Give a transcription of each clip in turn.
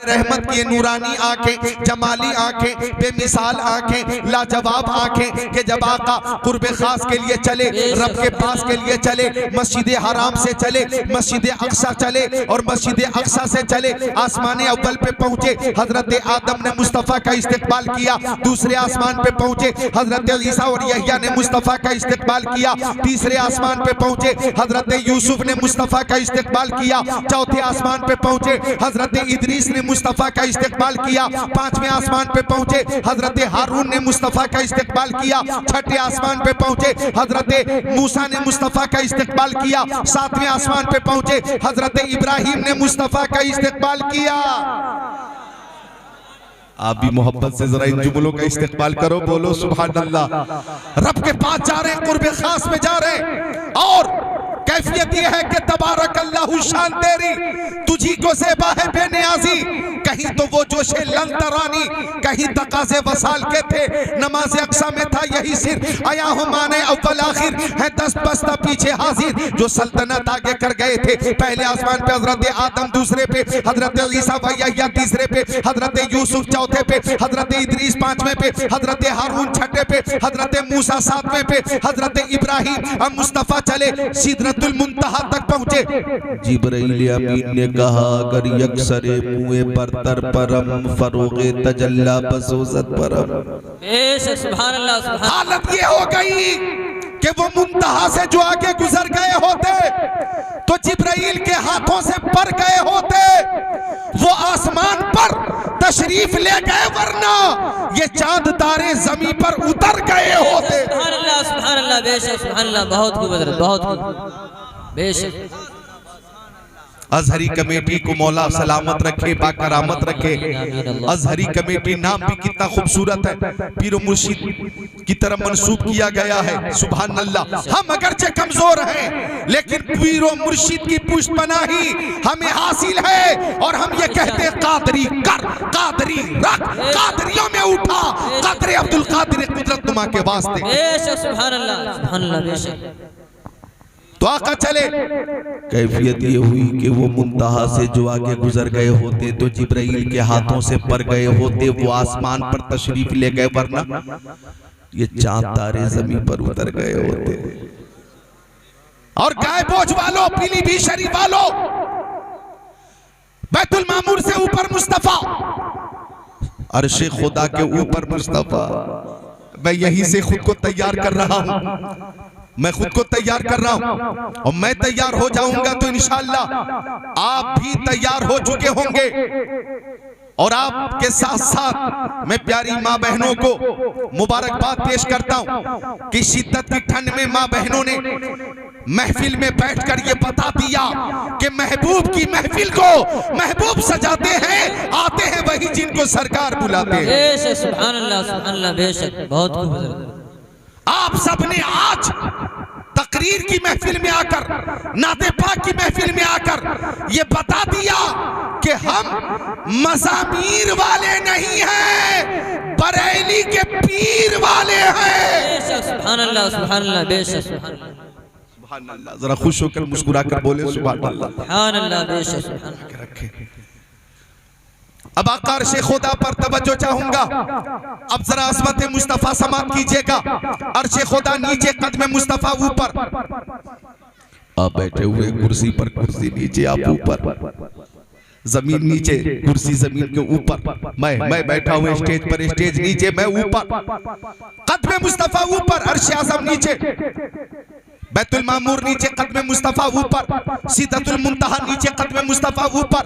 रहमत की नूरानी आंखें, जमाली आंखें, बेमिसाल आंखें, लाजवाब आंखें कि जब आका कुर्बे खास के लिए चले, रब के पास के लिए चले, मस्जिद हराम से चले, मस्जिद अक्सा चले और मस्जिद अक्सा से चले आसमान अव्वल पे पहुंचे, हजरत आदम ने मुस्तफ़ा का इस्तकबाल किया। दूसरे आसमान पे पहुंचे, हजरत ईसा और यहया ने मुस्तफ़ा का इस्तकबाल किया। तीसरे आसमान पे पहुंचे, हजरत यूसुफ ने मुस्तफ़ा का इस्तकबाल किया। चौथे आसमान पे पहुंचे, हजरत इदरीस ने मुस्तफ़ा का इस्तकबाल किया। पांचवें आसमान पे पहुंचे, हजरत हारून ने मुस्तफ़ा का इस्तकबाल किया। छठे आसमान पे पहुंचे, हजरत मूसा ने मुस्तफ़ा का इस्तकबाल किया। सातवें आसमान पे पहुंचे, हजरत इब्राहिम ने मुस्तफ़ा का इस्तकबाल किया। आप भी मोहब्बत से जरा इन जुमलों का इस्तेमाल करो, बोलो सुभान अल्लाह। रब के पास जा रहे हैं, कुर्बे खास में जा रहे हैं और कैफियत यह है कि तबारक अल्लाह शान तेरी, तुझी को ज़ेबा है बेनियाजी। कहीं तो वो जोशे लन तरानी, कहीं तकाज़े वसाल के थे। नमाज अक्सा में था यही सिर, आया हो माने अव्वल आखिर है दस्त बस्ता पीछे हाजिर। जो सल्तनत आगे कर गए थे, पहले आसमान पे हजरत आदम, दूसरे पे हजरत ईसा व यहया, तीसरे पे हजरत यूसुफ, चौथे पे हजरत इदरीस, पांचवें पे हजरत हारून, छठे पे हजरत मूसा, सातवें पे हजरत इब्राहिम। अब मुस्तफ़ा चले सिदरतुल मुंतहा तक पहुंचे। जिब्राइल अमीन ने कहा अगर यकसरे मुए पर तर परम फरोगे तजल्ला बसोजत परम। सुभान अल्लाह, सुभान। हालत ये हो गई कि वो मुंतहा से जो आगे गुजर गए होते तो जिब्राइल के हाथों से पर गए होते, वो आसमान पर तशरीफ ले गए, वरना ये चांद तारे जमीन पर उतर गए होते। सुभान अल्लाह, सुभान अल्लाह, बेशक सुभान अल्लाह। बहुत खूब हज़रत, बहुत खूब, बेशक। अजहरी कमेटी को मौला सलामत रखे, बाकरामत रखे। अजहरी कमेटी नाम भी कितना खूबसूरत है, पीरो मुर्शिद की तरफ मंसूब किया गया है। सुभान अल्लाह। हम अगरचे कमजोर हैं लेकिन पीरो मुर्शिद की पुष्टपनाही हमें हासिल है और हम ये कहते हैं कादरी कर, कादरी रख, कादरियों में उठा, कादर अब्दुल कादिर कुदरत नुमा के वास्ते। बेशक सुभान अल्लाह, सुभान अल्लाह, बेशक। तो आका चले, कैफियत ये हुई कि वो मुंतहा से जो आगे गुजर गए होते तो जिब्राइल के हाथों से पर गए होते, वो आसमान पर तशरीफ ले गए, वरना ये चांद तारे जमीन पर उतर गए होते। और गाय बोझ वालों, पीलीभीत शरीफ वालों, बैतुल मामूर से ऊपर मुस्तफा, अर्शे खुदा के ऊपर मुस्तफा। मैं यहीं से खुद को तैयार कर रहा हूं, मैं खुद को तैयार कर रहा हूं और मैं तैयार हो जाऊंगा तो इंशाअल्लाह आप भी तैयार हो चुके होंगे। और आपके साथ साथ मैं प्यारी माँ बहनों को मुबारकबाद पेश करता हूं कि शिद्दत की ठंड में माँ बहनों ने महफिल में बैठकर ये बता दिया कि महबूब की महफिल को महबूब सजाते हैं, आते हैं वही जिनको सरकार बुलाते हैं। सुभान अल्लाह, सुभान अल्लाह, बेशक। बहुत खूब। आप सबने आज तकरीर की महफिल में आकर, नाते पाक की महफिल में आकर ये बता दिया कि हम मज़ामीर वाले नहीं हैं, बरेली के पीर वाले हैं। सुभान अल्लाह, सुभान अल्लाह, बेशक सुभान अल्लाह। जरा खुश होकर मुस्कुरा कर बोले सुभान अल्लाह, सुभान अल्लाह, बेशक। रखे। अब आका अर्शे खुदा पर तवज्जो चाहूंगा। अब जरा अज़मत मुस्तफा समाप्त कीजिएगा। अर्शे खुदा नीचे, कदम मुस्तफा ऊपर। आप बैठे हुए कुर्सी पर, कुर्सी नीचे, आप ऊपर, जमीन नीचे, कुर्सी जमीन के ऊपर। मैं बैठा हूँ स्टेज पर, स्टेज नीचे, मैं ऊपर, कदम मुस्तफा ऊपर, अर्शे आज़म नीचे, बैतुल मामूर नीचे, कदम मुस्तफा ऊपर, सिदरतुल मुंतहा नीचे, कदम मुस्तफा ऊपर,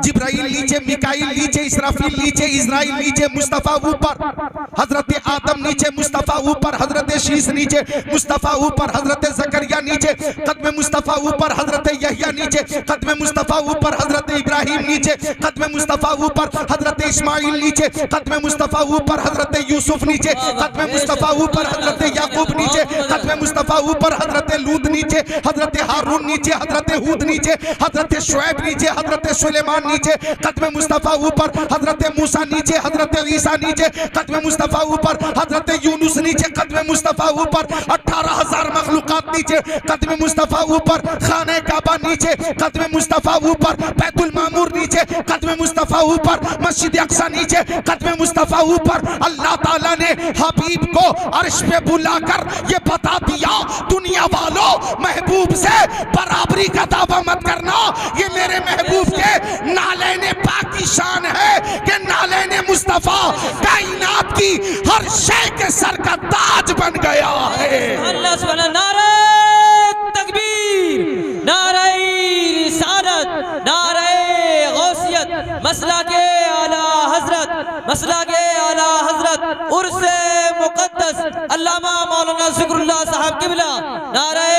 जिब्राइल नीचे, मिकाइल नीचे, इसराफील नीचे, इज़राइल नीचे, मुस्तफा ऊपर, हजरत आदम नीचे, मुस्तफा ऊपर, हजरत शीश नीचे, मुस्तफा ऊपर, हजरत ज़करिया नीचे, कदम मुस्तफा ऊपर, हजरत यहया नीचे, कदम मुस्तफा ऊपर, हजरत इब्राहिम नीचे, कदम मुस्तफा ऊपर, हजरत इस्माइल नीचे, कदम मुस्तफा ऊपर, हजरत यूसुफ नीचे, कदम मुस्तफा ऊपर, हजरत याकूब नीचे, कदम मुस्तफा ऊपर, हजरत लूत नीचे, हजरत हारून नीचे, हजरत हूद नीचे, हजरत शुएब नीचे, हजरत सुलेमान नीचे, कदम मुस्तफा ऊपर, हजरत मूसा नीचे, हजरत ईसा नीचे, कदम मुस्तफा ऊपर, हजरत यूनुस नीचे, कदम मुस्तफा ऊपर, 18,000 मखलूकात नीचे, कदम मुस्तफा ऊपर, खाने काबा नीचे, कदम मुस्तफा ऊपर, बैतुल मामूर नीचे, कदम मुस्तफा मुस्तफ़ा ऊपर, मस्जिद अक्सा नीचे, कदम मुस्तफ़ा ऊपर। अल्लाह ताला ने हबीब को अर्श पे बुलाकर ये बता दिया, दुनिया वालों महबूब से बराबरी का दावा मत करना। ये मेरे महबूब के नालैने पाक की शान है कि नालैने मुस्तफ़ा कायनात की हर शय के सर का ताज बन गया है। अल्लाह सुभान, नारे तकबीर, नारे रिसालत, नारे गौसियत, मसला के आला हजरत, मसला के आला हजरत उर्से मुकद्दस अल्लामा मौलाना ज़िक्रुल्लाह साहब किबला, नारे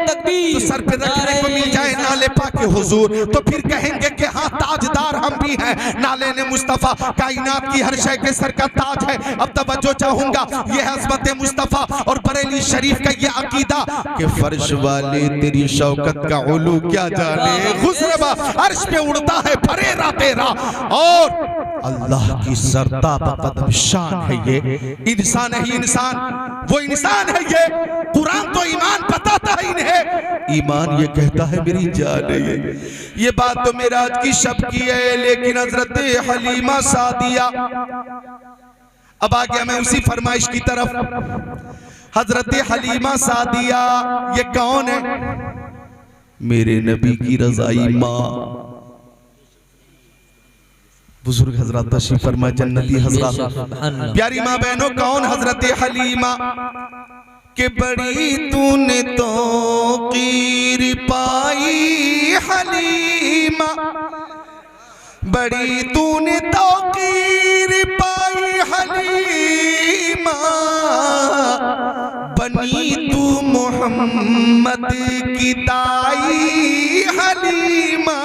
तकबीर। तो सर पे रखने को मिल जाए नाले पाक के हुजूर, तो फिर कहेंगे कि हाँ ताजदार हम भी हैं। नाले ने मुस्तफ़ा कायनात की हर शय के सर का ताज है। अब तवज्जो चाहूंगा, ये अज़मत मुस्तफ़ा और बरेली शरीफ का ये अकीदा कि फर्श वाले तेरी शौकत का उलू क्या जाने, खुसरवा अर्श पे उड़ता है फरेरा तेरा, और अल्लाह की सरताब कदम शान है। ये इंसान है, इंसान वो इंसान है। ये कुरान तो ईमान बताता है इन्हें, ईमान ये कहता है मेरी जान है। ये बात तो मेराज की शब की है, लेकिन हजरत हलीमा सादिया, अब आ गया मैं उसी फरमाइश की तरफ। हजरत हलीमा सादिया ये कौन है? मेरे नबी की रज़ाई माँ, बुजुर्ग हजरत तशरीफ फरमा, जन्नती हजरत, प्यारी माँ बहनों, कौन हजरत हलीमा के बड़ी तूने तो कीर पाई हलीमा, बड़ी तूने तो कीर पाई हलीमा, बनी तू मोहम्मद की ताई हलीमा।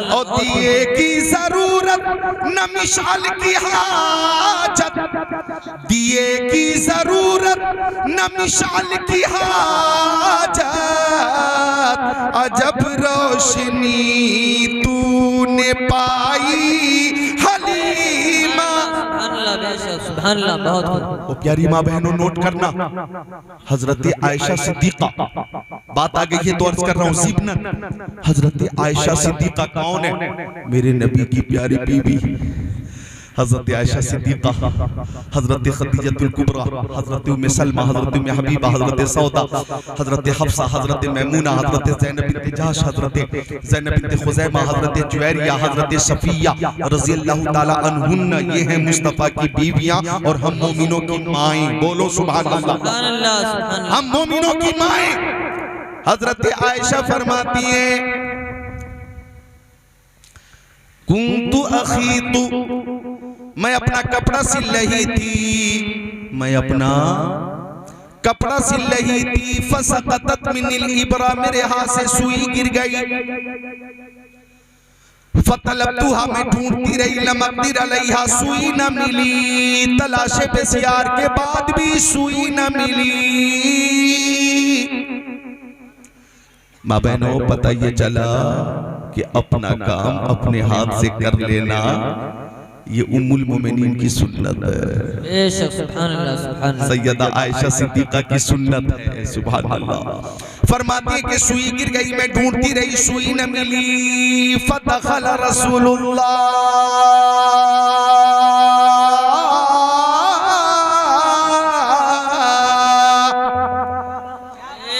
और दिए की जरूरत न मिसाल की हाजत, दिए की जरूरत न मिसाल की हाजत, अजब रोशनी तूने पाई हलीमा। सुभान अल्लाह, बहुत वो प्यारी माँ बहनों नोट करना, हजरत आयशा सिद्दीका, बात आ गई है तो अर्ज कर रहा हूँ ज़िब्नन। हजरत आयशा सिद्दीका कौन है? मेरे नबी की प्यारी बीवी हजरत आयशा सिद्दीका, हजरत खदीजतुल कुबरा, हजरत उम्मे सलमा, हजरत उम्मे हबीबा, हजरत सौदा, हजरत हफ्सा, हजरत मैमूना, हजरत ज़ैनब बिन्त जहश, हजरत ज़ैनब बिन्त खुज़ैमा, हजरत जुवैरिया, हजरत सफिया रज़ियल्लाहु ताला अन्हुन्ना, ये हैं मुस्तफ़ा की बीवियां और हम मोमिनों की माएं। बोलो सुभान अल्लाह, हम मोमिनों की माएं। हजरत आयशा फरमाती हैं, कुंतु अखीतु, मैं अपना कपड़ा सिल रही थी, मैं अपना कपड़ा सिल रही थी, फसक़तत मिनिल इब्रा, मेरे हाथ से सुई गिर गई, फतलब्तुहा, मैं ढूंढती रही, लम अक़दिर अलैहा, सुई न मिली, तलाशे बसियार के बाद भी सुई न मिली। माँ बहनों, पता ये चला कि अपना काम अपने हाथ से कर लेना ये उम्मुल मोमिनीन की सुन्नत है। बेशक, सुभान अल्लाह, सुभान अल्लाह। सैयदा आयशा सिद्दीका की सुन्नत है, सुभान अल्लाह। फरमाती है कि सुई गिर गई, मैं ढूंढती रही, सुई न मिली, फदखल रसूलुल्लाह,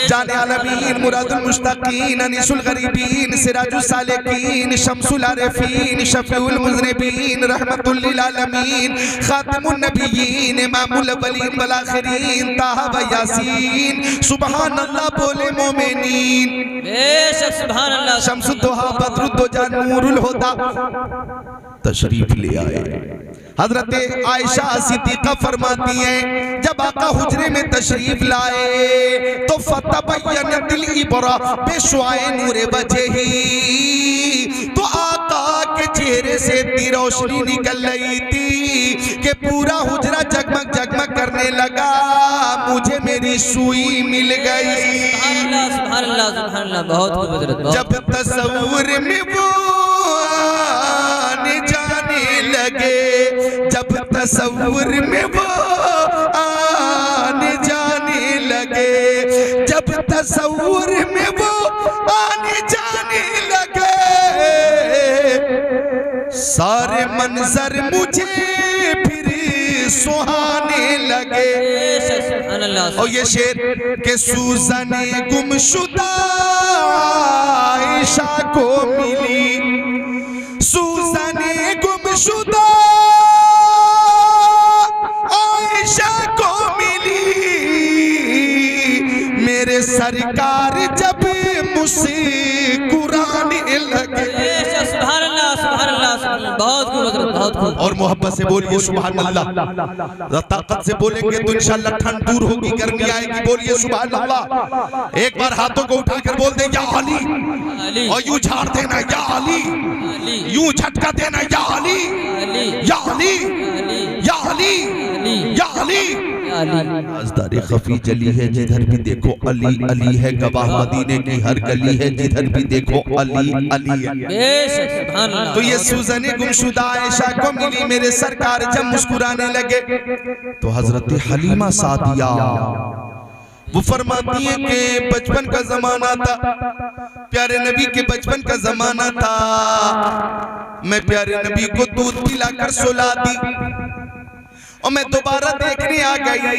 जाने आलमीन, मुरादुल मुश्ताकीन, अनीसुल गरीबीन, सिराजुल सालिकीन, शम्सुल आरिफीन, शफीउल मुज़निबीन, रहमतुल लिल आलमीन, खातिमुन नबिय्यीन, इमामुल अव्वलीन वल आखिरीन, ताहा व यासीन। सुभान अल्लाह बोले मोमिनीन, बेशक सुभान अल्लाह। शम्सुद्दोहा, बद्रुद्दोजा, नूरुल हुदा तशरीफ ले आए। हजरत आयशा सिद्दीका फरमाती हैं, जब आका हुजरे में तशरीफ लाए तो फतबय्यनतिल इब्रा बिशुआए नूरे वजही, तो आका के चेहरे से इतनी रोशनी निकल रही थी कि पूरा हुजरा जगमग जगमग करने लगा। मुझे मेरी सुई मिल गई। सुभान अल्लाह, सुभान अल्लाह, बहुत खूबसूरत। जब तस्वुर में वो आने जाने लगे, जब तस्वुर में वो आने जाने लगे, जब तस्वुर में वो आने जाने लगे, सारे मंजर मुझे फिर सुहाने लगे। और ये शेर के सूजने गुमशुदा आयशा को मिली, सूजने गुमशुदा आयशा को मिली, मेरे सरकार जब मुस्कुराने लगे। बहुत खूब। और मोहब्बत से बोलिए सुभान अल्लाह। ताकत से बोलेंगे तो इंशाअल्लाह ठंड दूर होगी, गर्मी आएगी। बोलिए सुभान अल्लाह। एक बार हाथों को उठाकर बोल दे या अली, और यूं झाड़ देना या अली, यूं झटका देना या अली, या अली, या अली, या अली। राज़दारी खफी जली है जिधर भी देखो अली अली है, गवाह मदीने की हर गली है जिधर भी देखो अली अली है। तो ये सूजने गुमशुदा आयशा को मिली, मेरे सरकार जब मुस्कुराने लगे। तो हजरत हलीमा सादिया वो फरमाती है कि बचपन का जमाना था, प्यारे नबी के बचपन का जमाना था। मैं प्यारे नबी को दूध पिलाकर सुला दी और मैं दोबारा देखने आ गई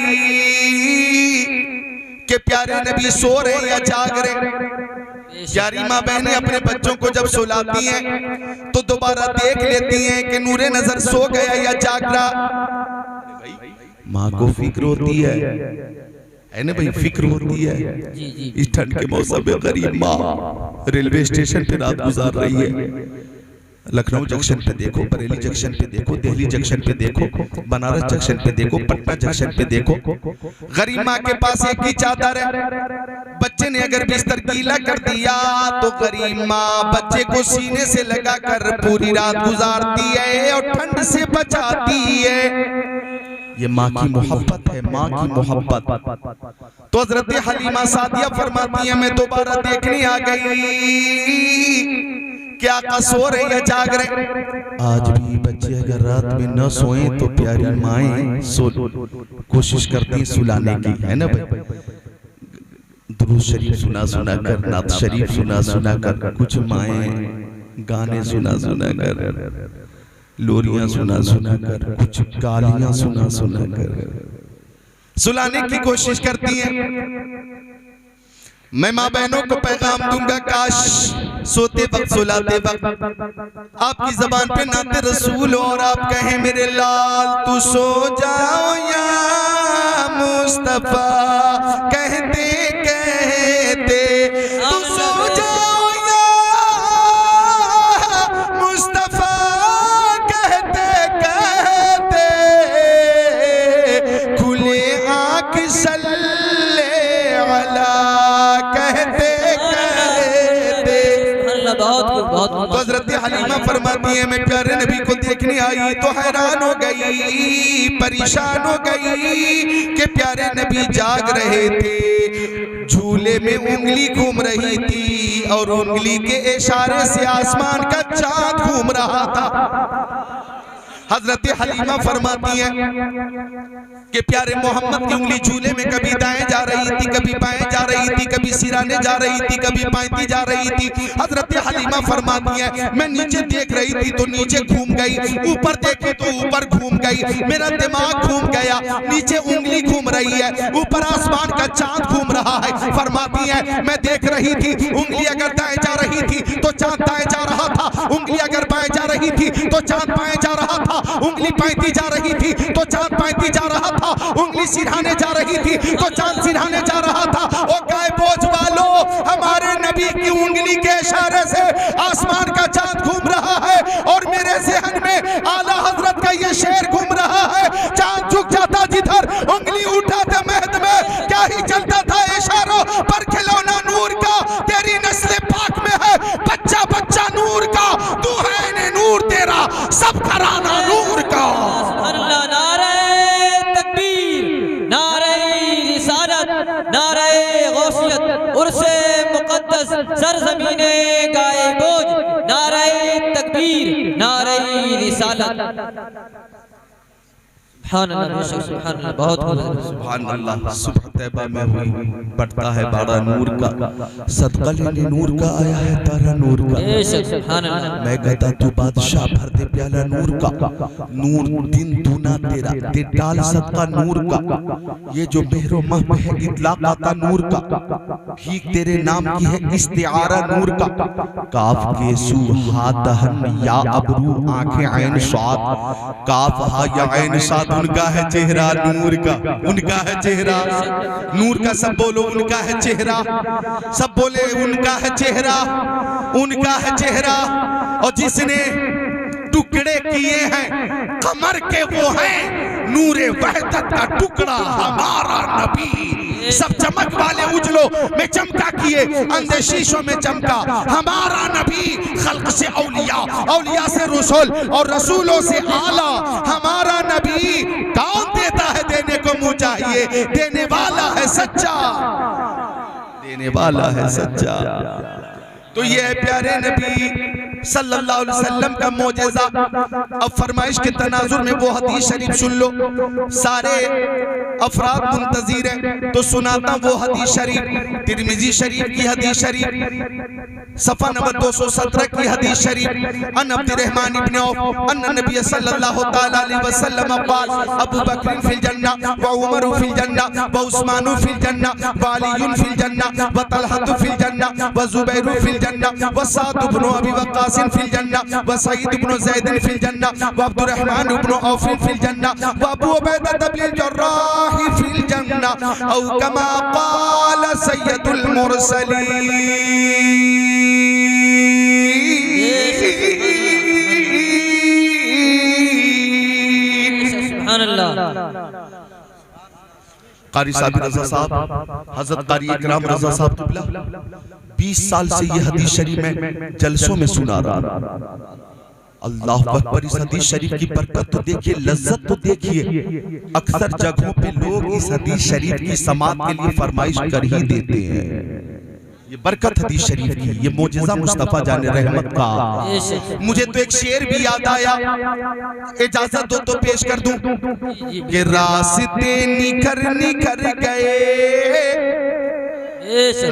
कि प्यारे नबी सो रहे या जाग रहे। प्यारी माँ बहनें अपने बच्चों को जब सुलाती हैं तो दोबारा देख लेती हैं कि नूरे नजर सो गया या जाग रहा। माँ को फिक्र होती है ना भाई, फिक्र होती है। इस ठंड के मौसम में गरीब माँ रेलवे स्टेशन पे रात गुजार रही है। लखनऊ जंक्शन पे देखो, बरेली जंक्शन पे देखो, दिल्ली जंक्शन पे देखो, बनारस जंक्शन पे देखो, पटना जंक्शन पे देखो। गरीब माँ के पास एक ही चादर है। बच्चे ने अगर बिस्तर गीला कर दिया तो गरीब माँ बच्चे को सीने से लगाकर पूरी रात गुजारती है और ठंड से बचाती है। ये माँ की मोहब्बत है, माँ की मोहब्बत। तो हजरत हलीमा सादिया फरमाती है मैं दोबारा देखने आ गई क्या आका सो रहे या जाग रहे। आज भी बच्चे अगर रात में न सोए तो प्यारी माएं कोशिश करती सुलाने की, है ना भाई। दुरूद शरीफ सुना सुना कर, नात शरीफ सुना सुना कर, कुछ माएं गाने सुना सुना कर, लोरियां सुना सुना कर, कुछ गालियां सुना सुना कर सुलाने की कोशिश करती हैं। मैं माँ बहनों को पैगाम दूंगा, काश सोते वक्त सुलाते वक्त आपकी जबान पे नाते रसूल और आप कहें मेरे लाल तू सो जाओ या मुस्तफा, कहते कहते तू सो जाओ या मुस्तफा, कहते कहते खुले आँख सल्ले अला, कहते कहते। बहुत हज़रत हलीमा फरमाती है मैं प्यारे नबी को देखने आई तो हैरान हो गई, परेशान हो गई कि प्यारे नबी जाग रहे थे, झूले में उंगली घूम रही थी और उंगली के इशारे से आसमान का चांद घूम रहा था। हजरत हलीमा फरमाती है कि प्यारे मोहम्मद की उंगली झूले में कभी दाएं जा रही थी, कभी बाएं जा रही थी, कभी सिराने जा रही थी, कभी पांती जा रही थी। हजरत हलीमा फरमाती है मैं नीचे देख रही थी तो नीचे घूम गई, ऊपर देखी तो ऊपर घूम गई, मेरा दिमाग घूम गया, नीचे उंगली घूम रही है, ऊपर आसमान का चांद घूम रहा है। फरमाती है मैं देख रही थी उंगली अगर दाएं जा रही थी तो चांद दाएं जा रहा था, उंगली अगर बाएं जा रही थी तो चांद बाएं जा रहा था, उंगली पैंती जा रही थी तो चांद पैंती जा रहा था, उंगली सिरहाने जा रही थी तो चांद सिरहाने जा रहा था। ओ गाय बोझ वालों, हमारे नबी की उंगली के इशारे से आसमान का चांद घूम रहा है और मेरे ज़हन में आला हजरत का ये शेर घूम रहा है, चांद झुक जाता जिधर, उंगली उठाते महद में क्या ही चलता था इशारों पर, खिलौना नूर का तेरी नस्ल पाक में है, बच्चा बच्चा नूर का, तू है ने नूर तेरा सब घराना नूर का। अल्लाह नारे तकबीर, नारे रिसालत, नारे गौसियत, उर्से मुक़द्दस, सरज़मीने गाए बोझ, नारे तकबीर, नारे रिसालत। सुभान अल्लाह बेशक सुभान अल्लाह बहुत खूब। सुभान अल्लाह। सुबह तैबा में हुई, बढ़ता है बाड़ा नूर का, सदका लेने नूर का आया है तारा नूर का। बेशक सुभान अल्लाह। मैं कहता तू बादशाह भर दे प्याला नूर का, नूर दिन दूना तेरा दे डाल सदका नूर का। ये जो मेहरो मह है इतलाक आता नूर का, भीख तेरे नाम की है इस्तिआरा नूर का। काफ के सू हा दहन या अबरू आंखें ऐन स्वाद, काफ हा या ऐन साद उनका है चेहरा नूर का, उनका है चेहरा नूर का। सब बोलो उनका है चेहरा, सब बोले उनका है चेहरा, उनका है चेहरा। और जिसने टुकड़े किए हैं कमर के वो है नूरे वहदत का टुकड़ा हमारा नबी। सब चमक वाले उजलों में चमका किए, अंधे शीशों में चमका हमारा नबी। खल्क से औलिया, औलिया से रसूल और रसूलों से आला हमारा नबी। कौन देता है देने को मुँह चाहिए, देने वाला है सच्चा, देने वाला है सच्चा। तो ये है प्यारे नबी सल्लल्लाहु अलैहि वसल्लम का मौजज़ा। अब फरमाइश के तनाजुर में वो हदीस शरीफ सुन लो, सारे अफराद मुंतज़िर हैं तो सुनाता वो हदीस शरीफ। तिरमिज़ी शरीफ की हदीस शरीफ, सफ़ा नंबर 217 की हदीस शरीफ। अन अब्दुर्रहमान इब्न औफ अन नबी सल्लल्लाहु तआला अलैहि वसल्लम क़ाल अबू बकर फिल जन्ना व उमर फिल जन्ना व उस्मान फिल जन्ना व अली फिल जन्ना व तलहा फिल जन्ना व जुबैर फिल जन्ना व साद इब्न अबी वक़ास फिल जन्ना व सईद इब्न ज़ैद फिल जन्ना व अब्दुर्रहमान इब्न औफ फिल जन्ना व अबू उबैदा इब्न जर्राह फिल जन्ना औ कमा क़ाल सय्यदुल मुरसलीन। सुभान अल्लाह। कारी साहब रज़ा साहब, हज़रत कारी इकराम रज़ा साहब तुबला 20 साल से ये हदीस शरीफ में जलसों में सुना रहा। अल्लाह अकबर। इस हदीस शरीफ की बरकत तो देखिए, लज्जत तो देखिए। अक्सर जगहों पे लोग इस हदीस शरीफ की समाअत के लिए फरमाइश कर ही देते हैं। ये बरकत हदीस शरीफ की, ये मौजज़ा मुस्तफ़ा जाने रहमत का। मुझे तो एक शेर भी याद आया, इजाजत दो तो पेश कर दूं कि रास्ते निखर निखर गए,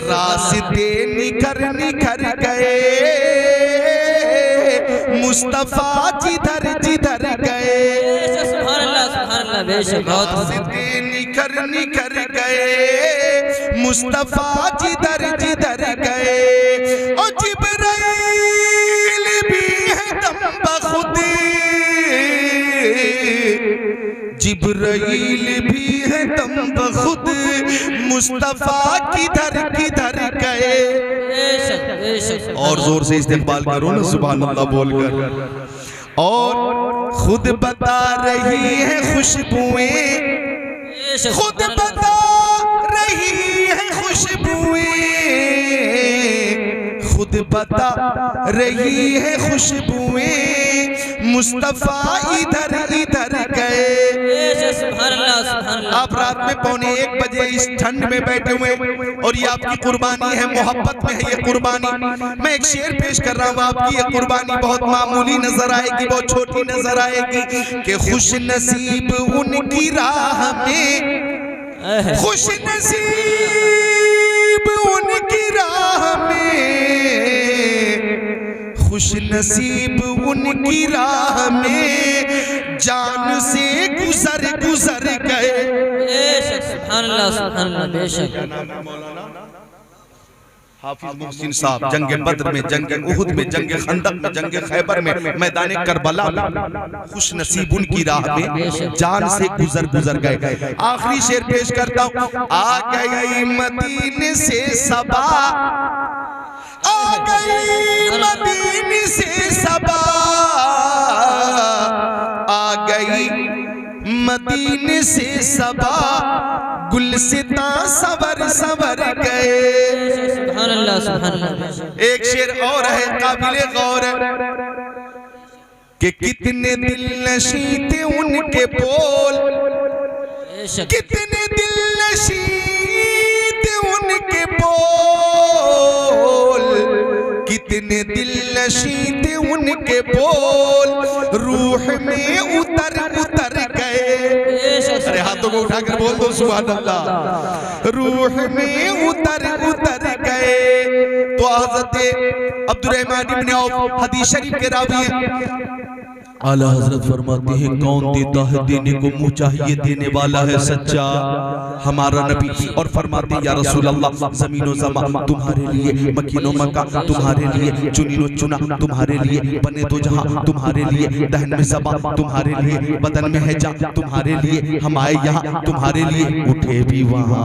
रास्ते निखर निखर गए, मुस्तफ़ा जिधर जिधर गए। सुभान अल्लाह सुभान अल्लाह बेशक बहुत। रास्ते निखर निखर गए, मुस्तफ़ा जिधर जिधर गए। और जिब्राइल भी है दम बखुद, जिब्राइल भी है दम बखुद, मुस्तफ़ा किधर किधर गए। और जोर से इस्तेक़बाल करो ना सुभान अल्लाह बोलकर। और खुद बता रही है खुशबुएं, खुद बता रही है खुशबुएं, खुद बता रही है खुशबुएं, मुस्तफ़ा इधर इधर गए। आप रात में 1:15 बजे इस ठंड में बैठे हुए और ये आपकी कुर्बानी है, मोहब्बत में है ये कुर्बानी। मैं एक शेर पेश कर रहा हूँ, आपकी ये कुर्बानी बहुत मामूली नजर आएगी, बहुत छोटी नजर आएगी कि खुश नसीब उनकी राह में, खुश नसीब उनकी राह में, खुश नसीब उनकी राह में, जान से गुजर गुजर गए। सुभान अल्लाह सुभान अल्लाह बेशक। हाफिज मोहसिन साहब जंग बद्र में, जंग उहुद में, जंग खंदक में, जंग खैबर में, मैदान करबला में, खुश नसीब उनकी राह में, जान से गुजर गुजर गए। आखिरी शेर पेश करता हूँ। आ गई मदीने से सबा, आ गई मदीने से सबा, आ गई मदीने से सबा, गुलसिता सवर सवर गए। सुभान अल्लाह सुभान अल्लाह। एक शेर और है काबिले गौर है कि कितने दिल नशी थे उनके बोल, कितने दिल नशी थे उनके बोल, कितने दिल नशी थे उनके बोल, रूह में उतर उतर गए। को उठाकर बोल दो सुभान अल्लाह। रूह में उतर गए। तो हज़रत अब्दुर्रहमान इब्न औफ हदीस शरीफ के रावी हैं। आला हजरत फरमाते हैं कौन देता है देने को मुँह चाहिए, देने वाला है सच्चा हमारा नबी। और फरमाते हैं या रसूल अल्लाह ज़मीनो ज़मा तुम्हारे लिए, मकीनो मक्का तुम्हारे लिए, चुनीनो चुना तुम्हारे लिए, बने दो जहां तुम्हारे लिए, दहन में ज़बा तुम्हारे लिए, बदन में है जा तुम्हारे लिए, हम आए यहाँ तुम्हारे लिए, उठे भी वहाँ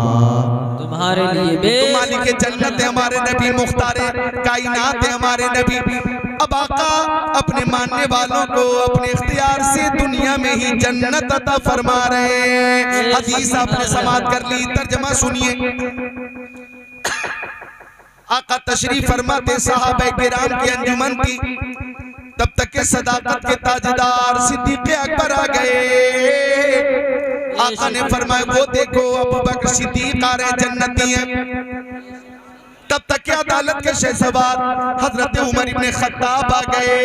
तुम्हारे लिए। तो मालिक जन्नत है हमारे नबी, मुख्तारे कायनात है हमारे नबी। अब आका अपने मानने वालों को अपने इख्तियार से दुनिया में ही जन्नत अता फरमा रहे हैं। हदीस आपने समाअत कर ली, तर्जमा सुनिए। आका तशरीफ फरमाते सहाबा किराम की अंजुमन थी, तब तक के सदाकत के ताजदार सिद्दीक़ अकबर आ गए। आका ने फरमाया वो देखो अबू बकर सिद्दीक आ रहे, जन्नती हैं। तब तक के अदालत के शहसवार हजरत उमर इब्ने खत्ताब आ गए।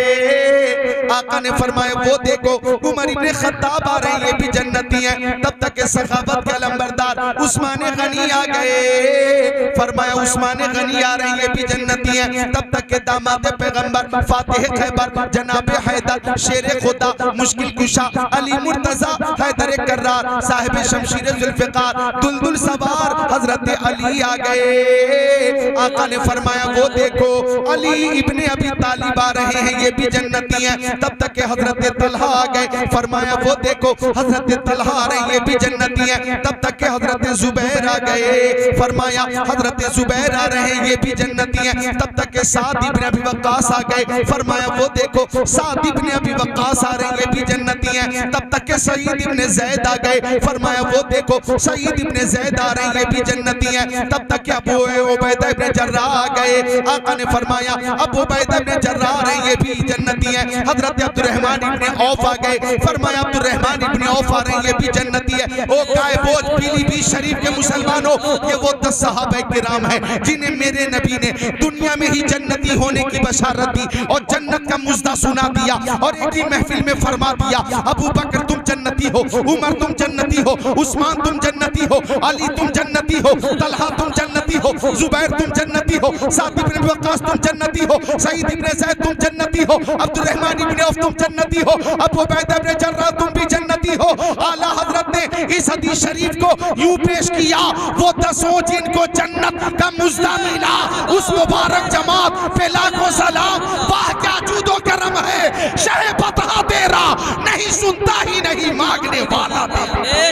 आका ने फरमाया वो देखो उमर इब्ने खत्ताब आ रहे हैं, ये भी जन्नती हैं। तब तक के सखावत के अलमबरदार उस्मान गनी आ गए। फरमाया उस्मान गनी आ रहे हैं, ये भी जन्नती हैं। तब तक के दामाद पैगंबर फातिह खैबर जनाब हैदर शेर खुदा मुश्किल कुशा अली मुर्तजा हैदर कर्रार साहिब शमशीर जुल्फ़िकार दुलदुल सवार हजरत अली आ गए। आका ने फरमाया वो देखो अली इब्ने अबी तालिब आ रहे हैं, ये भी जन्नती हैं। तब तक के हजरत तलहा आ गए। फरमाया वो देखो हजरत तलहा आ रहे हैं, ये भी जन्नती हैं। तब तक के हजरत जुबैर आ गए। फरमाया हजरत जुबैर आ रहे हैं, ये भी जन्नती हैं। तब तक के साद इब्ने अबी वक्कास आ गए। फरमाया वो देखो साद इब्ने अबी वक्कास आ रहे हैं, ये भी जन्नती हैं। तब तक के सईद इब्ने ज़ैद आ गए। फरमाया वो देखो सईद इब्ने ज़ैद आ रहे हैं, ये भी जन्नती हैं। तब तक के अबू उबैदा इब्ने जर्राह आ गए। आका ने फरमाया अबू उबैदा इब्ने जर्राह आ रहे हैं, ये भी जन्नती हैं। हजरत अब्दुर्रहमान इब्ने औफ आ गए। फरमाया अब्दुर्रहमान इब्ने औफ आ रहे हैं, ये भी जन्नती है। ओ गाय बोझ पीलीभीत शरीफ के मुसलमानों, ये वो 10 सहाबा किराम हैं जिन्हें मेरे नबी ने दुनिया में ही जन्नती होने की बशारत दी और जन्नत का मुज़्दा सुना दिया। और एक ही महफिल में फरमा दिया अबू बकर तुम जन्नती हो, उमर तुम जन्नती हो, उस्मान तुम जन्नती हो, अली तुम जन्नती हो, तलहा तुम जन्नती हो, जुबैर तुम जन्नती हो, साद इब्ने वक्कास तुम जन्नती हो, सईद इब्ने ज़ैद तुम जन्नती हो, अब्दुर्रहमान इब्ने औफ तुम जन्नती हो, अबू उबैदा इब्ने जर्राह तुम भी जन्नती हो। आला हजरत ने इस हदीस शरीफ को यूं पेश किया, वो 10 जिनको जन्नत का मुज़्दा मिला उस मुबारक जमात पे लाखों सलाम। वाह क्या जूदो करम है, शह बता तेरा नहीं सुनता ही नहीं मांगने वाला था।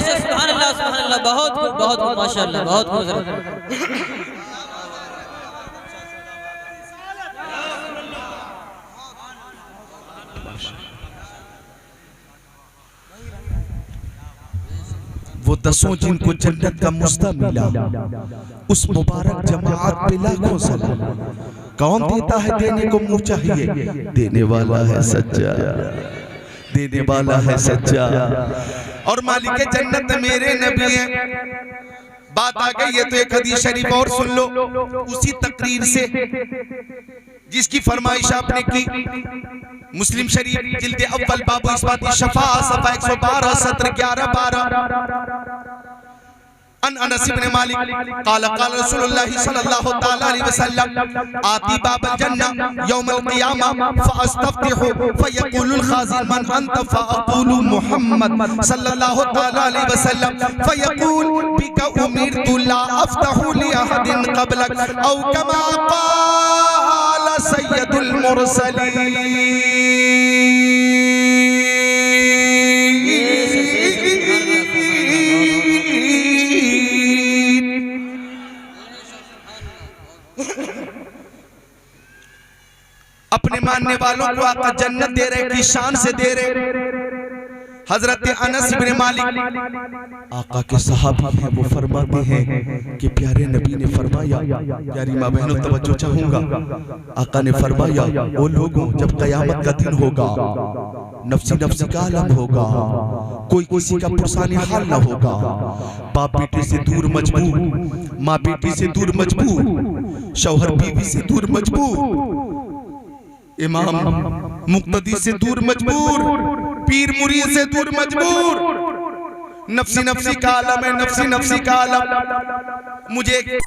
सुभान अल्लाह बहुत खूब माशाअल्लाह बहुत खूब। वो 10 जिनको जन्नत का मुज़्दा मिला उस मुबारक जमात पे लाखों सलाम। कौन देता है देने को मुँह चाहिए, देने वाला है सच्चा, देने वाला है सच्चा। और मालिक जन्नत मेरे नबी हैं। बात आ गई है तो एक हदीस शरीफ और सुन लो उसी तकरीर से जिसकी फरमाइश आपने की। मुस्लिम शरीफ जिल्द अव्वल बाबू इस्बाती शफा सफा 112 सत्र 11-12। अन अनस इब्न मालिक क़ाल क़ाल रसूलुल्लाह सल्लल्लाहु तआला अलैहि वसल्लम आती बाबल जन्नह यौमल क़ियामा फ़अस्तफ्तिहु फ़यक़ूलुल ख़ाज़िन मन अंत फ़अक़ूलु मुहम्मद सल्लल्लाहु तआला अलैहि वसल्लम फ़यक़ूल बिका उमिरतु ला अफ़्तहु लि अहदिन क़बलक औ कमा क़ाल सय्यदुल मुरसलीन। अपने मानने वालों को आका जन्नत दे रहे, किस शान से दे रहे। हजरत अनस इब्ने मालिक आका के सहाबी हैं, वो फरमाते हैं कि प्यारे नबी ने फरमाया, प्यारी माँ बहनों तवज्जो चाहूंगा, आका ने फरमाया वो लोगों जब कयामत का दिन होगा, नफ्सी नफ्सी का आलम होगा, कोई किसी का पुरसानी हाल ना होगा, बाप बेटे से दूर मजबूर, माँ बेटी से दूर मजबूर, शौहर बीवी से दूर मजबूर, इमाम मुक्तदी से दूर मजबूर, पीर मुरीद से दूर मजबूर, नफ्सी नफ्सी का आलम है, नफ्सी नफ्सी का आलम। मुझे